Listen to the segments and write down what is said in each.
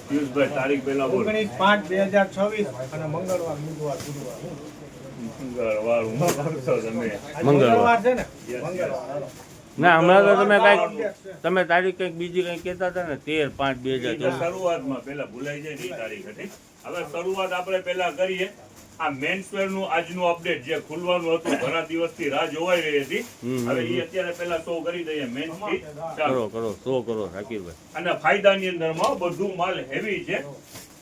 પિયુષભાઈ તારીખ પહેલા બોલો. 19/5/2026 અને મંગળવાર બુધવાર ગુરુવાર મંગળવાર મંગળવાર છે ને મંગળવાર ના હમણાં તો તમે તારીખ કંઈક બીજી કંઈક કહેતા હતા ને 13/5/2024 શરૂઆતમાં પહેલા ભૂલાઈ જાય એ તારીખ હતી. હવે શરૂઆત આપણે પહેલા કરીએ. આ મેન્સવેર નું આજનું અપડેટ જે ખુલવાનું હતું ઘણા દિવસથી રાહ જોવાઈ રહી હતી. હવે એ અત્યારે પહેલા શો કરી દઈએ મેન્સ થી. કરો શો કરો શાકીરભાઈ. અને ફાયદાની અંદરમાં બધું માલ હેવી છે.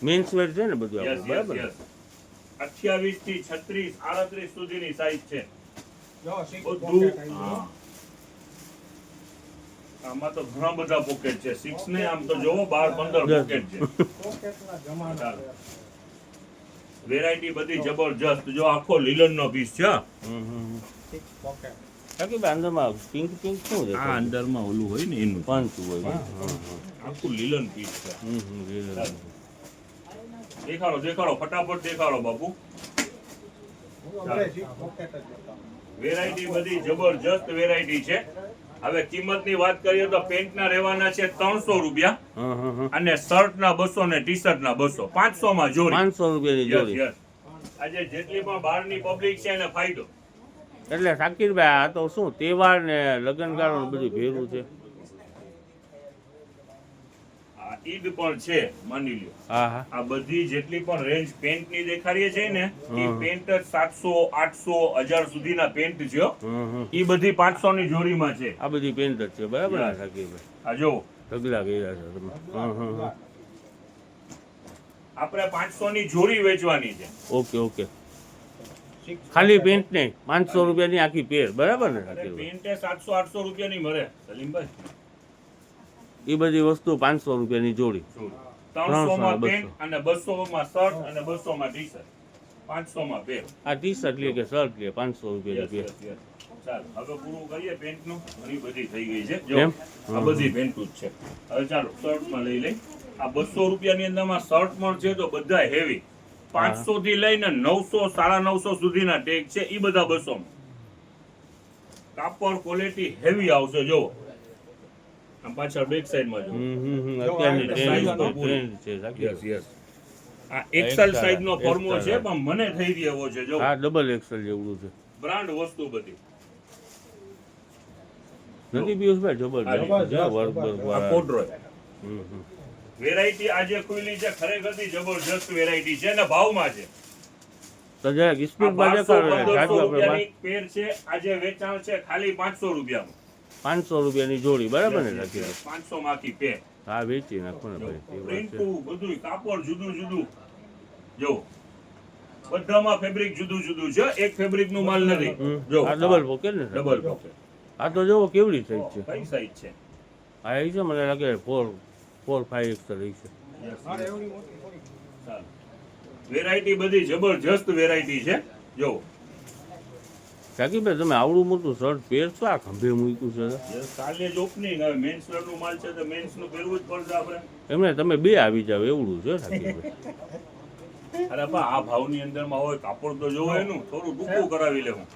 મેન્સ વેર છે ને બધું આપણે, બરાબર ને? 28 થી 36 38 સુધીની સાઈઝ છે જો સિક્સ બધું. પોકેટ આવી હા. આમાં તો ઘણા બધા પોકેટ છે. 6 ને આમ તો જોવો 12-15 પોકેટ છે. પોકેટના જમાના છે. વેરાયટી બધી જબરજસ્ત. જો આખો લીલન નો પીસ છે. સિક્સ પોકેટ શાકીરભાઈ અંદરમાં પિંક શું છે? આ અંદરમાં ઓલું હોય ને એનું પંચ હોય ને? આખું લીલન પીસ છે. લીલન. દેખાડો ફટાફટ દેખાડો બાપુ. આપણે સિક્સ પોકેટ જ હતા. વેરાયટી બધી જબરજસ્ત વેરાયટી છે. હવે કિંમતની વાત કરીએ તો પેન્ટ ના રહેવાના છે 300 રૂપિયા અને શર્ટ ના 200 ને ટી શર્ટ ના 200. 500 માં જોડી. 500 રૂપિયાની જોડી. Yes. આજે જેટલી પણ બહારની પબ્લિક છે એને ફાયદો. એટલે શાકીરભાઈ આ તો શું તહેવાર ને લગ્નગાળો ને બધું ભેરું છે. આ ઈદ પણ છે માની લ્યો. હા હા. આ બધી જેટલી પણ રેન્જ પેન્ટ ની દેખાડીએ છે ને એ પેન્ટ જ 700 800 1000 સુધીના પેન્ટ છે. એ બધી 500 ની જોડીમાં છે. આ બધી પેન્ટ જ છે, બરાબર ને શાકીરભાઈ? આ જો ઢગલા કર્યા છે તમે. આપણે 500 ની જોડી વેચવાની છે. ઓકે ખાલી પેન્ટ નહીં, 500 રૂપિયાની આખી પેર, બરાબર ને શાકીરભાઈ? પેન્ટ 700 800 રૂપિયાની મળે સલીમભાઈ. એ બધી વસ્તુ 500 રૂપિયાની જોડી. 300 માં પેન્ટ અને 200 માં શર્ટ અને 200 માં ટી શર્ટ. 500 માં પેર. આ ટી શર્ટ લે કે શર્ટ લે 500 રૂપિયાની પેર. ચાલો હવે પૂરું કરીએ પેન્ટ નું. ઘણી બધી થઈ ગઈ છે. જો એમ? આ બધી પેન્ટ જ છે. હવે ચાલો શર્ટ માં લઈ લઈ. આ 200 રૂપિયાની અંદરમાં શર્ટ પણ છે તો બધા હેવી. 500 થી લઈને 900 950 સુધીના ટેગ છે. એ બધા 200 માં. કાપડ ક્વોલિટી હેવી આવશે. જો આમ પાછળ બેક સાઈડ માં જો. અત્યારની size તો ટ્રેન્ડ પૂરી. છે શાકીરભાઈ. યસ આ એક્સેલ સાઈઝ નો ફોર્મો છે પણ મને થઈ ગયો એવો છે. જો હા ડબલ એક્સેલ જેવડું છે. બ્રાન્ડ વસ્તુ બધી. નથી પિયુષભાઈ? જબરજસ્ત વર્ક આ કોડરોય વેરાયટી આજે ખુલી છે. ખરેખર જબરજસ્ત વેરાયટી છે અને ભાવમાં છે. તો જરાક સ્પીડ માં દેખાડો. 1200 રૂપિયાની પેર છે. આજે વેચાણ છે ખાલી 500 રૂપિયામાં. 500 રૂપિયાની જોડી, બરાબર ને શાકીરભાઈ? 500 માંથી પેર. હા વેચી નાખો ને ભાઈ. પ્રિન્ટું બધું કાપડ જુદું જુદું. જો બધામાં ફેબ્રિક જુદું જુદું છે. એક ફેબ્રિક નું માલ નથી. જો આ ડબલ પોકેટ ને? Double pocket. આ તો જોવો કેવડી સાઈઝ છે. કઈ સાઈઝ છે? આ એ છે મને લાગે 4-5 એક્સેલ છે. મારે એવડી મોટી થોડી. ચાલો વેરાયટી બધી જબરજસ્ત વેરાયટી છે. જો શાકીરભાઈ તમે આવડું મોટું શર્ટ પહેરશો? આ ખંભે મૂક્યું છે. કાલે જ ઓપનિંગ. હવે મેન્સ વેર નું માલ છે તો મેન્સ નું પહેરવું જ પડશે આપણે. એમને તમે બે આવી જાવ એવું છે શાકીરભાઈ. અરે બા આ ભાવની અંદરમાં હોય કાપડ તો જોવો એનું થોડું ટૂંકું કરાવી લેવું.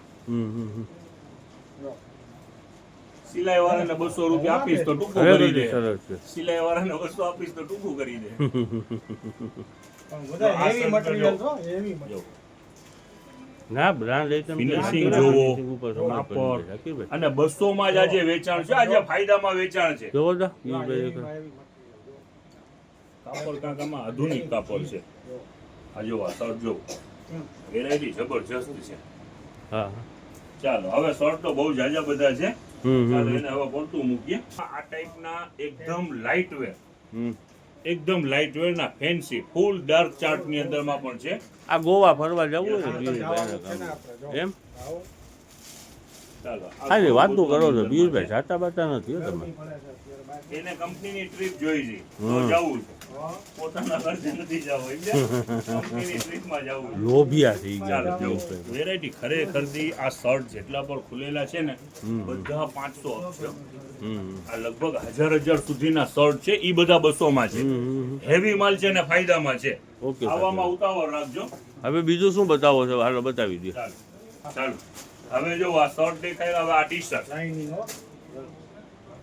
સિલાઈ વાળાને 200 રૂપિયા આપીશ તો ટૂંકું કરી દે. સરસ છે. સિલાઈ વાળાને 200 આપીશ તો ટૂંકું કરી દે. પણ બધા હેવી મટીરીયલ છો હેવી જો ના બ્રાન્ડ આઈટમ Finishing જોવો, કાપડ. અને 200 માં જ આજે વેચાણ છે. આજે ફાયદામાં વેચાણ છે. જોવો તો કાપડ કાકામાં આધુનિક કાપડ છે. આ જો આ શર્ટ જો વેરાયટી જબરજસ્ત છે. હા ચાલો હવે શર્ટ તો બહુ જાજા બધા છે. ચાલો એને હવે પડતું મૂકીએ. આ ટાઈપના એકદમ લાઇટ વેર ના ફેન્સી ફૂલ ડાર્ક ચાર્ટ ની અંદરમાં પણ છે. આ ગોવા ફરવા જવું હોય ને એમ ચાલો ખાલી વાતો કરો છો પિયુષભાઈ, જાતા બાતા નથી હો તમે. એને કંપનીની ટ્રીપ જોઈ છે તો જવું છે. પોતાના ખર્ચે નથી જવું. કંપનીની ટ્રીપમાં જવું છે. લોભિયા થઈ ચાલો ગયા. જો વેરાયટી ખરેખરથી આ શર્ટ જેટલા પણ ખુલેલા છે ને બધા 500 આપશે. આ લગભગ 1000 સુધીના શર્ટ છે. એ બધા 200 માં છે. હેવી માલ છે ને ફાયદામાં છે. ઓકે આવામાં ઉતાવળ રાખજો. હવે બીજું શું બતાવો છો? હાલો બતાવી દો. ચાલો ચાલો હવે જો આ શર્ટ દેખાય. હવે આ ટી શર્ટ લાઈનિંગ હો.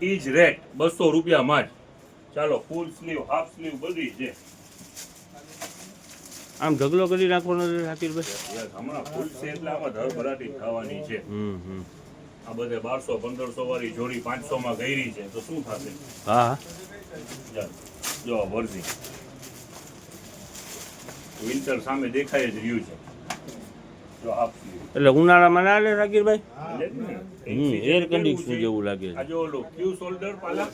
ઈ જ રેટ 200 રૂપિયામાં જ. ચાલો ફૂલ સ્લીવ હાફ સ્લીવ બધી છે. આમ ઢગલો કરી નાખવાનો છે શાકીરભાઈ. યાર, હમણાં ફૂલ છે એટલે આમાં ધરભરાટી થવાની છે. આ બધે 1200-1500 વાળી જોડી 500 માં ગઈરી છે તો શું થશે? હા હા ચાલો જો વર્ઝી વિન્ટર સામે દેખાય જ રહ્યું છે. જો હાફ સ્લીવ એટલે ઉનાળામાં ના લે શાકીરભાઈ. એર કેવું કન્ડિશન છે? જેવું લાગે આ છે. જો ઓલો ક્યુ શોલ્ડર પાલા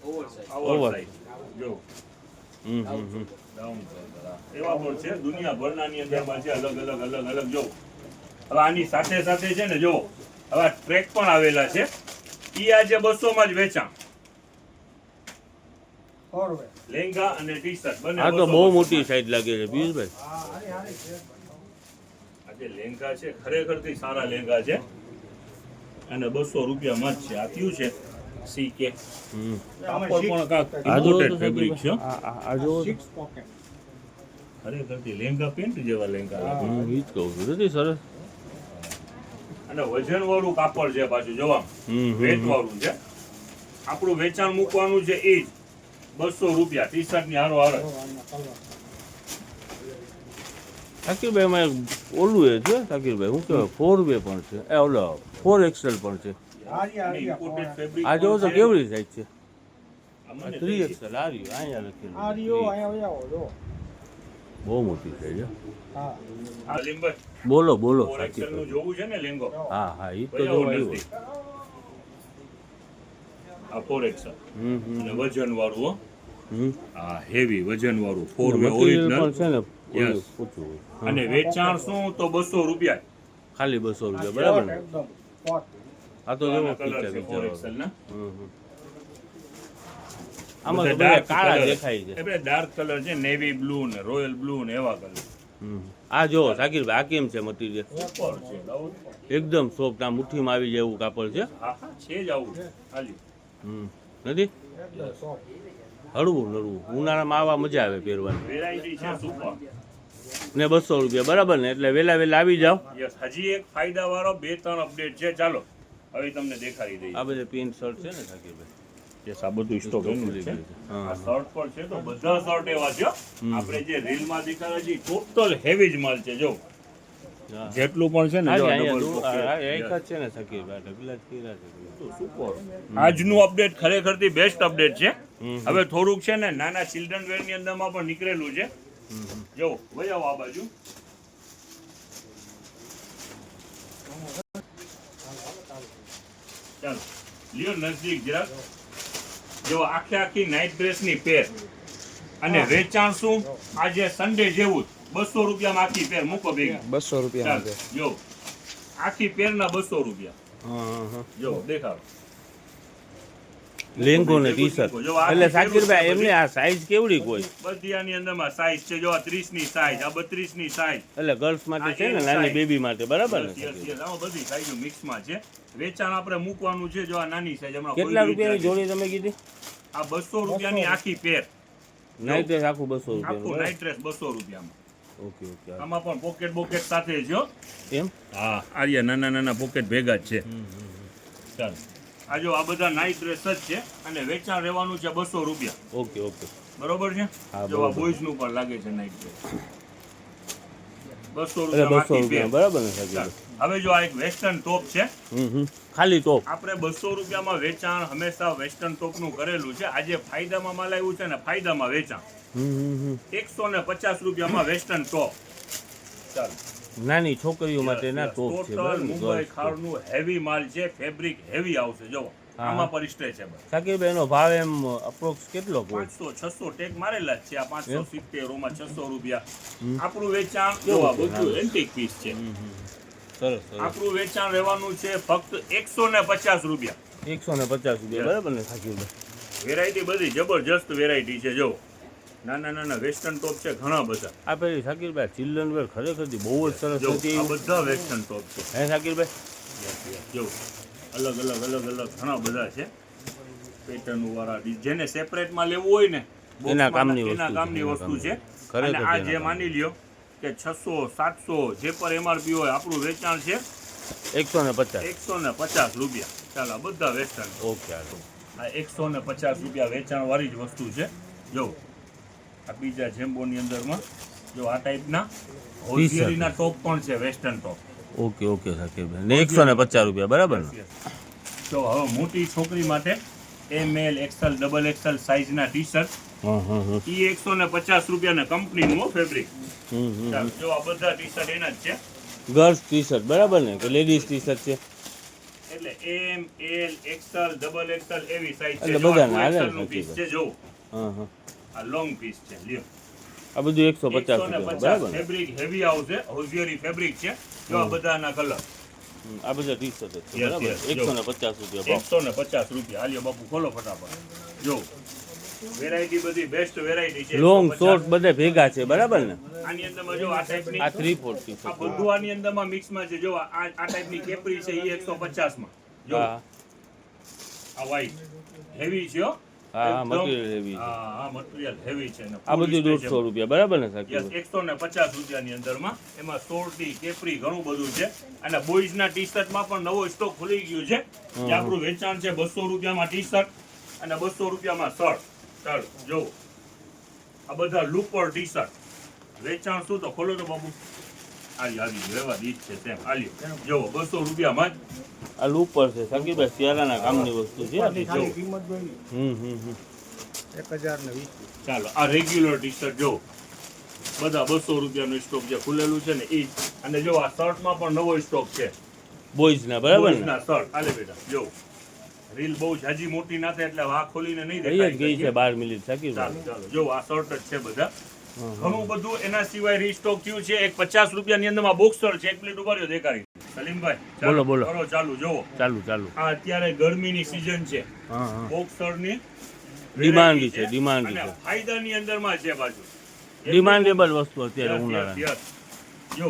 Over. ઓવરસાઇઝ જો ડાઉન શોલ્ડર એવા પણ છે દુનિયાભરનાની અંદરમાં છે અલગ અલગ જો. હવે આની સાથે સાથે છે ને જો હવે આ ટ્રેક પણ આવેલા છે ઈ આજે 200 માં જ વેચાણ. ફોરવે. લેંગા અને ટી શર્ટ બંને આ તો 200 બહુ માં. મોટી સાઈઝ લાગે છે પિયુષભાઈ. હા, હારી છે. આજે લેંગા છે ખરેખરથી સારા લેંગા છે અને 200 રૂપિયામાં જ છે. આ કયું છે સીકે કાપડ પણ કાક આ જો imported તો fabric છે. આ જો સિક્સ પોકેટ. ખરેખરથી લેંગા પેન્ટ જેવા લેંગા લાગે. ઈ જ કહું છું નથી સરસ. અને વજન વાળું કાપડ છે પાછું જોવા વેટ વાળું છે. આપણું વેચાણ મૂકવાનું છે એ જ 200 રૂપિયા ટી શર્ટ ની હારો હારે. શાકીરભાઈ એમાં ઓલું એ છે શાકીરભાઈ શું કહેવાય 4 પણ છે એ ઓલો 4XL પણ છે. હારી Imported fabric આ જો તો પણ છે. કેવડી સાઈઝ છે. આમાં ને 3XL આ રહ્યું અહીંયા લખેલું હારીઓ છે. અહીંયા આવો જો. બહુ મોટી સાઈઝ છે. હા. આ લીંબર બોલો બોલો 4XL નું શાકીરભાઈ. જોવું છે ને લેંગો હા હા ઈ તો ભાઈ જો આવો આવ્યો. નજદીક. આ 4XL અને વજન વાળું હો. આ હેવી વજન વાળું 4 વે મટીરિયલ પણ ઓરિજિનલ છે ને Yes. પૂછવું. અને વેચાણ શું તો 200 રૂપિયા. ખાલી 200 રૂપિયા બરાબર ને. એકદમ પોટ. આ તો આના જેવો કલર ફીચર છે વિચારો. 4XL ના. આમાં તો બધા બધા dark કાળા colour. દેખાય છે. એ બધા ડાર્ક કલર છે નેવી બ્લુ ને રોયલ બ્લુ ને એવા કલર આ જો શાકીરભાઈ આ કેમ છે મટીરિયલ ઉપર છે લાવો. એકદમ સોફ્ટ આ મુઠ્ઠીમાં આવી જાય એવું કાપડ છે. હા હા છે જ આવું હાલી નથી એકદમ સોફ્ટ. હળવું નરવું ઉનાળામાં આવા મજા આવે પહેરવાની. વેરાયટી છે સુપર. ને 200 રૂપિયા બરાબર ને એટલે વહેલા વહેલા આવી જાઓ. યસ હજી એક ફાયદા વાળો 2-3 અપડેટ છે ચાલો હવે તમને દેખાડી દઈએ. આ બધે પેન્ટ શર્ટ છે ને શાકીરભાઈ. યસ આ બધું સ્ટોક ખુલી છે. ગયું છે. હા. આ શર્ટ પર છે તો બધા શર્ટ એવા છે હો. આપણે જે રીલ માં દેખાડે છે ટોટલ હેવી જ માલ છે જો હા. જેટલું પણ છે ને આ જો જ double અહીંયા pocket. એક જ છે ને શાકીરભાઈ ઢગલા જ કર્યા છે. સુપર આજનું અપડેટ ખરેખરથી બેસ્ટ અપડેટ છે. હવે થોડુંક છે ને નાના ચિલ્ડ્રન વેર ની અંદરમાં પણ નીકળેલું છે જો વહી આવો આ બાજુ. ચાલો લ્યો નજદીક જરાક જો આખી નાઇટ ડ્રેસ ની પેર અને વેચાણ શું આજે સન્ડે જેવું જ 200 રૂપિયામાં આખી પેર મૂકો ભેગી 200 રૂપિયા ચાલો જો આખી પેર ના 200 રૂપિયા હા. જો દેખાડો લેંગો ને ટી શર્ટ જો આ એટલે આખી શાકીરભાઈ પેરું એમને આ સાઈઝ કેવડી કોઈ બધી આની અંદરમાં સાઈઝ છે જો આ 30 ની સાઈઝ આ 32 ની સાઈઝ એટલે ગર્લ્સ માટે છે ને આ નાની size. બેબી માટે બરાબર ને યસ આમાં બધી સાઈઝ મિક્સમાં છે વેચાણ આપણે મૂકવાનું છે જો આ નાની સાઈઝ હમણાં કેટલા કોઈ રૂપિયાની રીતે જોડી તમે કીધી આ 200 રૂપિયાની આખી પેર નાઈટ ડ્રેસ આખું 200 આખું રૂપિયા નાઇટ ડ્રેસ 200 રૂપિયામાં ઓકે ઓકે આમાં પણ પોકેટ સાથે છે હો. એમ હા આર્યા નાના પોકેટ ભેગા જ છે ચાલો આ જો આ બધા નાઇટ ડ્રેસ જ છે અને વેચાણ રહેવાનું છે 200 રૂપિયા ઓકે ઓકે બરોબર છે હા, જો આ બરોબર. બોયઝ નું પણ લાગે છે નાઇટ ડ્રેસ 200 એટલે રૂપિયા 200 રૂપિયા બરાબર ને શાકીરભાઈ હવે જો આ એક વેસ્ટર્ન ટોપ છે ખાલી ટોપ આપણે 200 રૂપિયામાં વેચાણ હંમેશા વેસ્ટર્ન ટોપ નું કરેલું છે આજે ફાયદામાં માલ આવ્યું છે ને ફાયદામાં વેચાણ 150 રૂપિયામાં વેસ્ટર્ન ટોપ ચાલો નાની છોકરીઓ માટેના ટોપ છે ટોટલ બરાબર ને? Mumbai Girls top. ખારનું હેવી માલ છે ફેબ્રિક હેવી આવશે જો હા. આમાં પર સ્ટ્રેચેબલ શાકીરભાઈ એનો ભાવ એમ અપ્રોક્સ કેટલો હોય 500-600 ટેગ મારેલા જ છે આ 570 ઓમાં 600 રૂપિયા હમ. આપણું વેચાણ જો આ બધું એન્ટિક પીસ છે સરસ સરસ આપણું વેચાણ રહેવાનું છે ફક્ત 150 રૂપિયા 150 રૂપિયા બરાબર ને શાકીરભાઈ વેરાયટી બધી જબરજસ્ત વેરાયટી છે જો નાના વેસ્ટર્ન ટોપ છે ઘણા બધા આ પેલી શાકીરભાઈ ચિલ્ડ્રન વેર ખરેખરથી બહુ જ સરસ જો હતી આ બધા વેસ્ટર્ન ટોપ છે હે શાકીરભાઈ જો અલગ ઘણા બધા છે પેટર્ન વાળા જેને સેપરેટમાં લેવું હોય ને એના બોક્સમાં કામની એના વસ્તુ કામની છે, વસ્તુ છે ખરેખર અને આ એના જે કામની. માની લ્યો કે 600-700 જે પર MRP હોય આપણું વેચાણ છે 150 150 રૂપિયા ચાલો આ બધા વેસ્ટર્ન ઓકે હાલો આ 150 રૂપિયા વેચાણ વાળી જ વસ્તુ છે. જો આ બીજા જેમ્બોની અંદરમાં જો આ ટાઈપના હોશિયારીના ટોપ પણ છે, વેસ્ટર્ન ટોપ. ઓકે ઓકે શાકીરભાઈ ને 150 રૂપિયા બરાબર ને? તો હવે મોટી છોકરી માટે ML XL ડબલ XL સાઈઝના ટી શર્ટ હા હા હા ઈ 150 રૂપિયાના કંપનીનું ફેબ્રિક. હમ જો આ બધા ટી શર્ટ એના જ છે. ગર્લ્સ ટી શર્ટ બરાબર ને કે લેડીઝ ટી શર્ટ છે? એટલે M L XL double XL એવી સાઈઝ છે. એટલે જો બધાને આ હાલે 2XL નું પીસ છે. જો હા હા આ લોંગ પીસ છે. લ્યો આ બધું 150 રૂપિયા બરાબર ને? ફેબ્રિક હેવી આવશે, હોશિયારી ફેબ્રિક છે. જો આ બધાના કલર આ બધા ટી શર્ટ છે Yes, બરાબર? yes, 150 રૂપિયા ભાવ. 150 રૂપિયા. હાલ્યો બાપુ ખોલો ફટાફટ. જો વેરાયટી બધી બેસ્ટ વેરાયટી છે. લોંગ 150. શોર્ટ બધે ભેગા છે બરાબર ને? આની અંદરમાં જો આ ટાઈપની આ 3/4 ટી આ શર્ટ. બધું આની અંદરમાં મિક્સમાં છે. જો આ ટાઈપની કેપરી છે એ 150 માં. જો હા આ વ્હાઈટ હેવી છે હો. હા એકદમ. મટીરિયલ હેવી છે. હા મટીરિયલ હેવી છે ને આ બધું 150 રૂપિયા બરાબર ને યસ શાકીરભાઈ? 150 રૂપિયાની અંદરમાં એમાં શોર્ટી કેપરી ઘણું બધું છે. અને બોયઝના ટી શર્ટમાં પણ નવો સ્ટોક ખુલી ગયું છે. જે આપણું વેચાણ છે 200 રૂપિયામાં ટી શર્ટ અને 200 રૂપિયામાં શર્ટ. ચાલો જો આ બધા લૂપર ટી શર્ટ વેચાણ શું તો ખોલો તો બાબુ. આવી વ્યવહાર ઈ જ છે તેમ. આલ્યો જો 200 રૂપિયામાં જ આ લૂપર છે શાકીરભાઈ, શિયાળાના કામની વસ્તુ છે. આની ખાલી કિંમત જોઈ હમ 1020. ચાલો આ રેગ્યુલર ટી શર્ટ જો બધા 200 રૂપિયાનો સ્ટોક જે ખુલેલું છે ને ઈ. અને જો આ શર્ટમાં પણ નવો સ્ટોક છે. બોયઝના બરાબર ને? બોયઝના શર્ટ. આલે બેટા જો રીલ બહુ જાજી મોટી ના થાય એટલે આ ખોલીને નહીં કઈ જ ગઈ દેખાય. છે 12 મિનિટ શાકીરભાઈ. ચાલો ચાલો જો આ શર્ટ જ છે બધા. ઘણું બધું એના સિવાય રીસ્ટોક થયું છે. એક 50 રૂપિયાની અંદરમાં બોક્સર છે. એક મિનિટ ઉભા રહ્યો દેખાડી. સલીમભાઈ ચાલો, બોલો. કરો ચાલુ જોવો. ચાલુ આ અત્યારે ગરમીની સીઝન છે. હા હા બોક્સરની ડિમાન્ડ variety છે, ડિમાન્ડ અને છે. ફાયદાની અંદરમાં છે બાજુ. ડિમાન્ડેબલ વસ્તુ અત્યારે Yes, yes, ઉનાળાની. yes. જો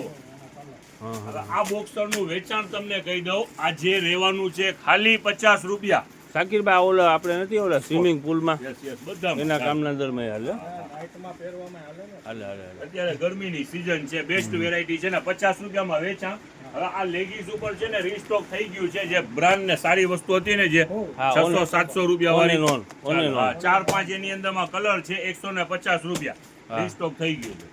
હા હા હવે આ બોક્સરનું વેચાણ તમને કહી દઉં. આ જે રહેવાનું છે ખાલી 50 રૂપિયા. શાકીરભાઈ આ ઓલા આપણે નથી ઓલા સ્વિમિંગ પુલમાં યસ યસ બધા એના કામના અંદરમાં હાલે નાઇટમાં પહેરવામાં હાલે ને. હાલે હાલે હાલે. અત્યારે ગરમીની સીઝન છે. બેસ્ટ વેરાયટી છે ને 50 રૂપિયામાં વેચાણ. હવે આ લેગીસ ઉપર છે ને રીસ્ટોક થઈ ગયું છે. જે બ્રાન્ડ ને સારી વસ્તુ હતી ને જે હા, 600-700 રૂપિયા વાળી on and on. ચાલો, હા, 4-5 એની અંદરમાં કલર છે 150 રૂપિયા હા. રીસ્ટોક થઈ ગયું છે.